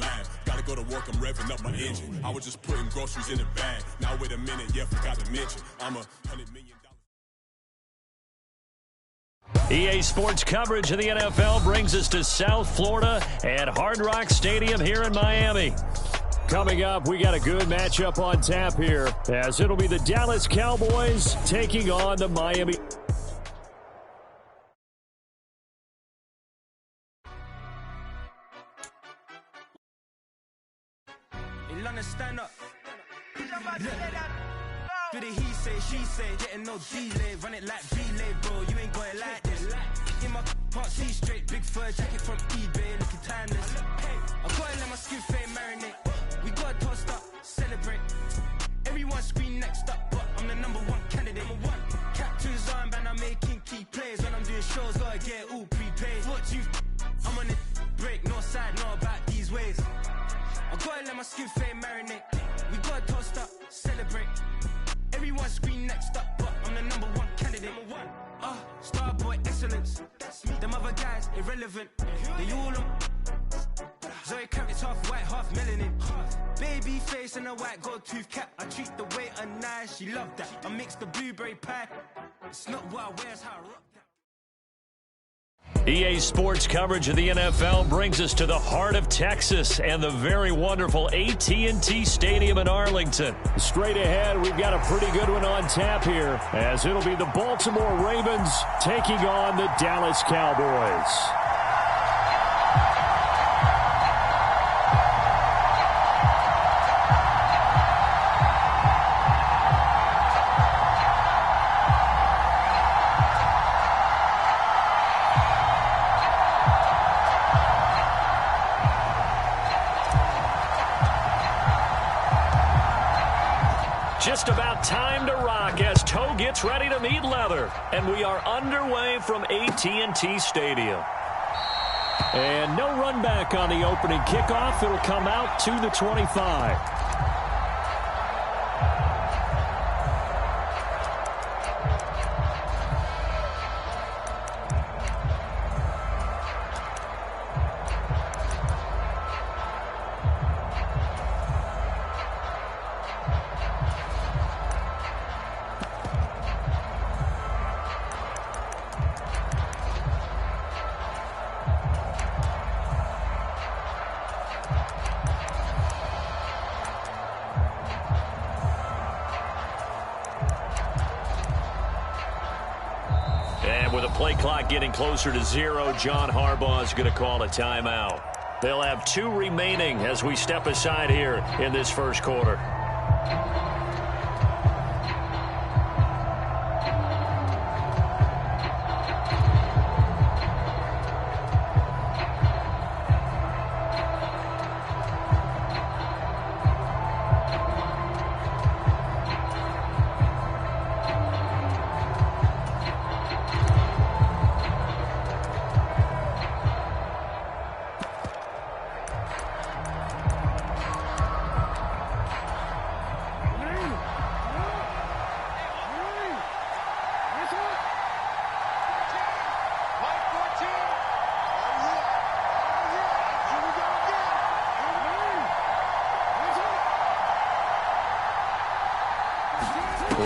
lines. Gotta go to work, I'm revving up my engine. I was just putting groceries in the bag. Now wait a minute, yeah, forgot to mention I'm $100 million. EA Sports coverage of the NFL brings us to South Florida at Hard Rock Stadium here in Miami. Coming up, we got a good matchup on tap here, as it'll be the Dallas Cowboys taking on the Miami. Stand up. Do the he say, she say, getting no delay, run it like relay, bro. You ain't got it like this. In my can't see straight, big fur jacket from eBay, looking timeless. I gotta let my skin fade marinate. We gotta toast up, celebrate. Everyone scream next up, but I'm the #1 candidate. Captain's armband, I'm making key plays. When I'm doing shows, gotta get all prepaid. What you? I'm on it, break, no side, no about these ways. I gotta let my skin fade marinate. We gotta toast up, celebrate. Everyone scream next up, but I'm the #1 candidate. Starboy excellence. Them other guys irrelevant. They all on. Zoe Kravitz half white, half melanin. Baby face and a white gold tooth cap. I treat the waiter nice, she love that. I mix the blueberry pie. It's not what I wear, it's how I rock. EA Sports coverage of the NFL brings us to the heart of Texas and the very wonderful AT&T Stadium in Arlington. Straight ahead, we've got a pretty good one on tap here, as it'll be the Baltimore Ravens taking on the Dallas Cowboys. Just about time to rock as toe gets ready to meet leather. And we are underway from AT&T Stadium. And no run back on the opening kickoff. It'll come out to the 25. With a play clock getting closer to 0, John Harbaugh is going to call a timeout. They'll have 2 remaining as we step aside here in this first quarter.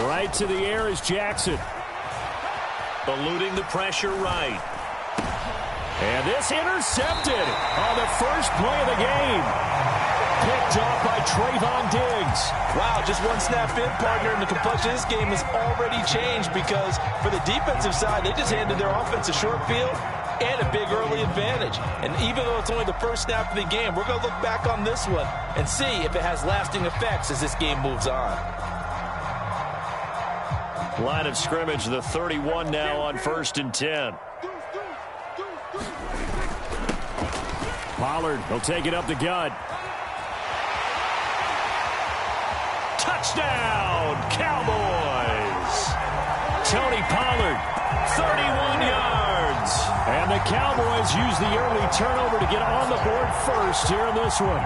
Right to the air is Jackson. Eluding the pressure right. And this intercepted on the first play of the game. Picked off by Trayvon Diggs. Wow, just one snap in, partner, and the complexion of this game has already changed because for the defensive side, they just handed their offense a short field and a big early advantage. And even though it's only the first snap of the game, we're going to look back on this one and see if it has lasting effects as this game moves on. Line of scrimmage, the 31 now on 1st and 10. Pollard, he'll take it up the gut. Touchdown, Cowboys! Tony Pollard, 31 yards. And the Cowboys use the early turnover to get on the board first here in this one.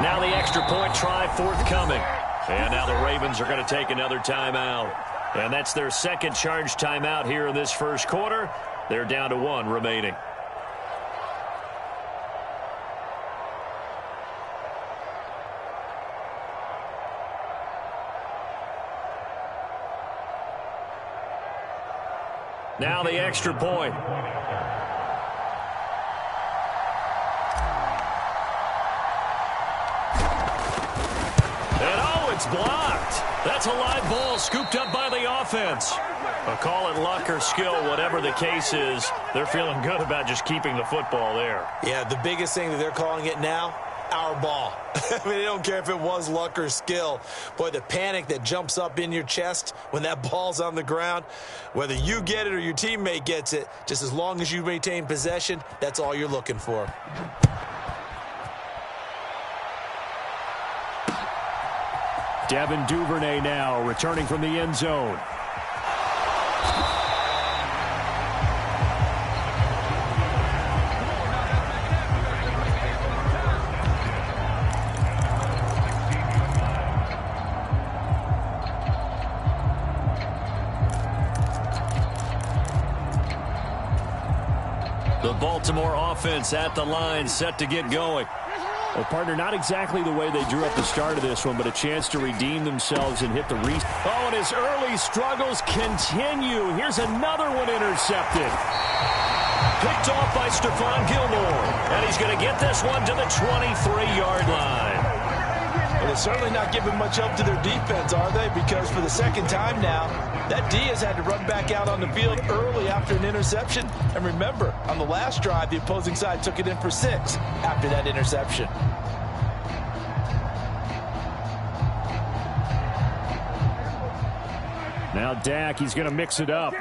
Now the extra point try forthcoming. And now the Ravens are going to take another timeout. And that's their second charge timeout here in this first quarter. They're down to 1 remaining. Now the extra point. And oh, it's blocked. That's a live ball scooped up by the offense. I'll call it luck or skill, whatever the case is. They're feeling good about just keeping the football there. Yeah, the biggest thing that they're calling it now, our ball. I mean, they don't care if it was luck or skill. Boy, the panic that jumps up in your chest when that ball's on the ground, whether you get it or your teammate gets it, just as long as you maintain possession, that's all you're looking for. Devin Duvernay now returning from the end zone. The Baltimore offense at the line, set to get going. Well, partner, not exactly the way they drew up the start of this one, but a chance to redeem themselves and hit the reset. Oh, and his early struggles continue. Here's another one intercepted. Picked off by Stephon Gilmore. And he's going to get this one to the 23-yard line. Well, they're certainly not giving much help to their defense, are they? Because for the second time now, that D has had to run back out on the field early after an interception. And remember, on the last drive, the opposing side took it in for 6 after that interception. Now Dak, he's going to mix it up.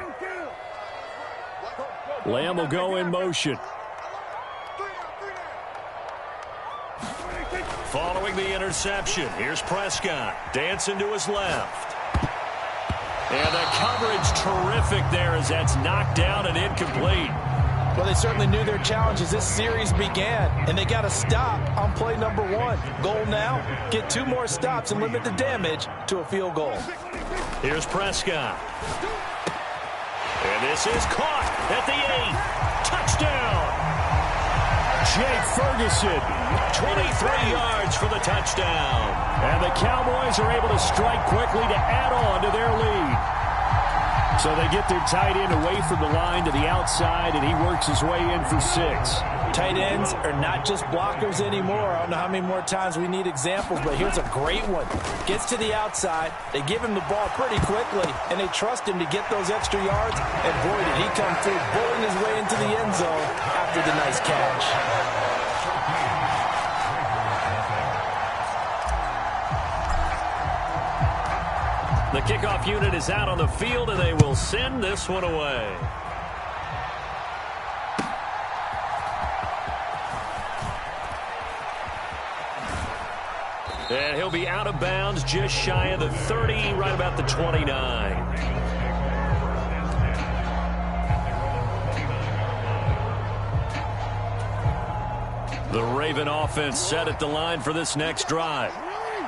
Lamb will go in motion. Following the interception, here's Prescott. Dancing to his left. And the coverage terrific there as that's knocked down and incomplete. Well, they certainly knew their challenge as this series began, and they got to stop on play number 1. Goal now, get 2 more stops and limit the damage to a field goal. Here's Prescott. And this is caught at the 8. Touchdown! Jake Ferguson, 23 yards for the touchdown. And the Cowboys are able to strike quickly to add on to their lead. So they get their tight end away from the line to the outside, and he works his way in for 6. Tight ends are not just blockers anymore. I don't know how many more times we need examples, but here's a great one. Gets to the outside, they give him the ball pretty quickly, and they trust him to get those extra yards, and boy, did he come through, bowling his way into the end zone after the nice catch. The kickoff unit is out on the field, and they will send this one away. And he'll be out of bounds just shy of the 30, right about the 29. The Raven offense set at the line for this next drive.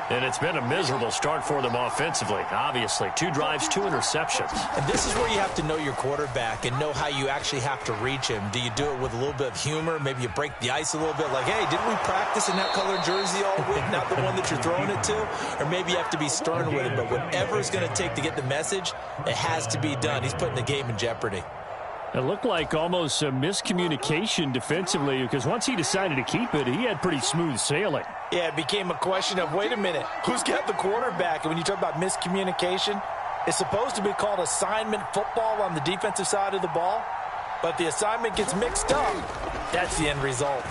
And it's been a miserable start for them offensively, obviously. 2 drives, 2 interceptions. And this is where you have to know your quarterback and know how you actually have to reach him. Do you do it with a little bit of humor? Maybe you break the ice a little bit, like, hey, didn't we practice in that color jersey all week, not the one that you're throwing it to? Or maybe you have to be stern with it, but whatever it's going to take to get the message, it has to be done. He's putting the game in jeopardy. It looked like almost a miscommunication defensively, because once he decided to keep it, he had pretty smooth sailing. Yeah, it became a question of, wait a minute, who's got the quarterback? And when you talk about miscommunication, it's supposed to be called assignment football on the defensive side of the ball. But the assignment gets mixed up. That's the end result.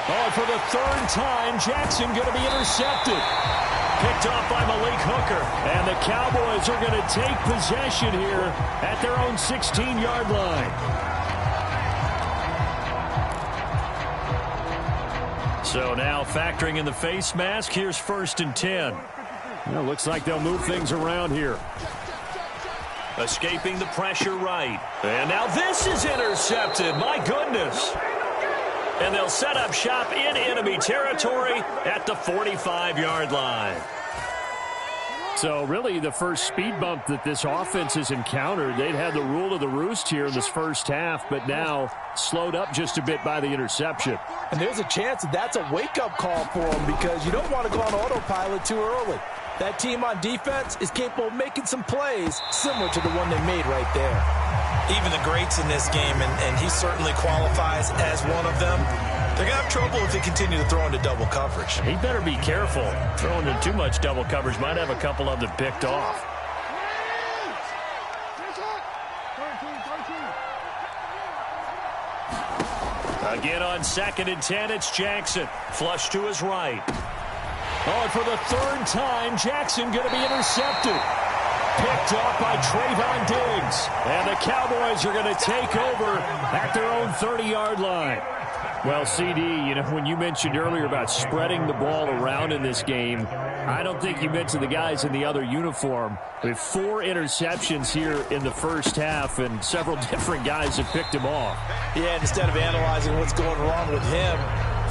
Oh, for the 3rd time, Jackson going to be intercepted. Picked off by Malik Hooker. And the Cowboys are going to take possession here at their own 16-yard line. So now factoring in the face mask, here's 1st and 10. Well, looks like they'll move things around here. Escaping the pressure right. And now this is intercepted. My goodness. And they'll set up shop in enemy territory at the 45-yard line. So really the first speed bump that this offense has encountered. They'd had the rule of the roost here in this first half, but now slowed up just a bit by the interception. And there's a chance that that's a wake-up call for them, because you don't want to go on autopilot too early. That team on defense is capable of making some plays similar to the one they made right there. Even the greats in this game, and he certainly qualifies as one of them, they're going to have trouble if they continue to throw into double coverage. He better be careful. Throwing into too much double coverage might have a couple of them picked off. Again on 2nd and 10, it's Jackson. Flush to his right. Oh, and for the 3rd time, Jackson going to be intercepted. Picked off by Trayvon Diggs. And the Cowboys are going to take over at their own 30-yard line. Well, CD, when you mentioned earlier about spreading the ball around in this game, I don't think you mentioned the guys in the other uniform. We have 4 interceptions here in the first half, and several different guys have picked him off. Yeah, and instead of analyzing what's going wrong with him,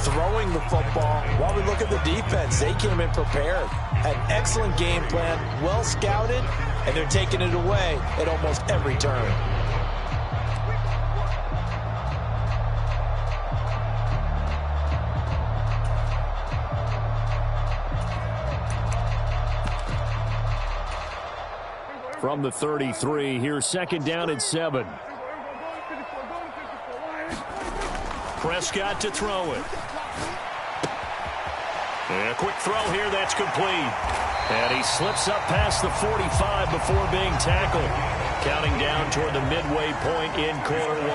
throwing the football, while we look at the defense, they came in prepared. Had an excellent game plan, well scouted, and they're taking it away at almost every turn. From the 33, here's 2nd down and 7. Prescott to throw it. And a quick throw here, that's complete. And he slips up past the 45 before being tackled. Counting down toward the midway point in quarter 1.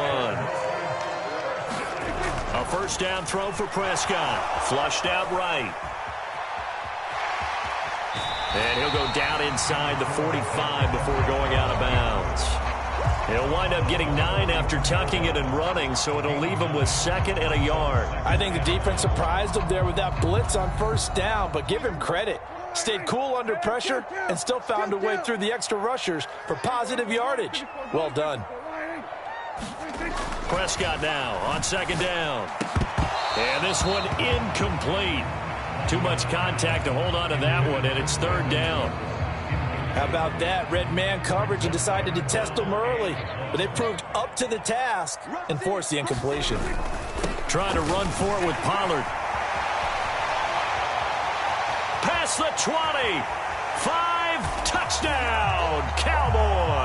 A 1st down throw for Prescott. Flushed out right. And he'll go down inside the 45 before going out of bounds. He'll wind up getting 9 after tucking it and running, so it'll leave him with 2nd and a yard. I think the defense surprised him there with that blitz on 1st down, but give him credit. Stayed cool under pressure and still found a way through the extra rushers for positive yardage. Well done. Prescott now on 2nd down. And this one incomplete. Too much contact to hold on to that one, and it's 3rd down. How about that? Red man coverage and decided to test them early. But they proved up to the task and forced the incompletion. Trying to run for it with Pollard. Past the 20. 5, touchdown, Cowboys.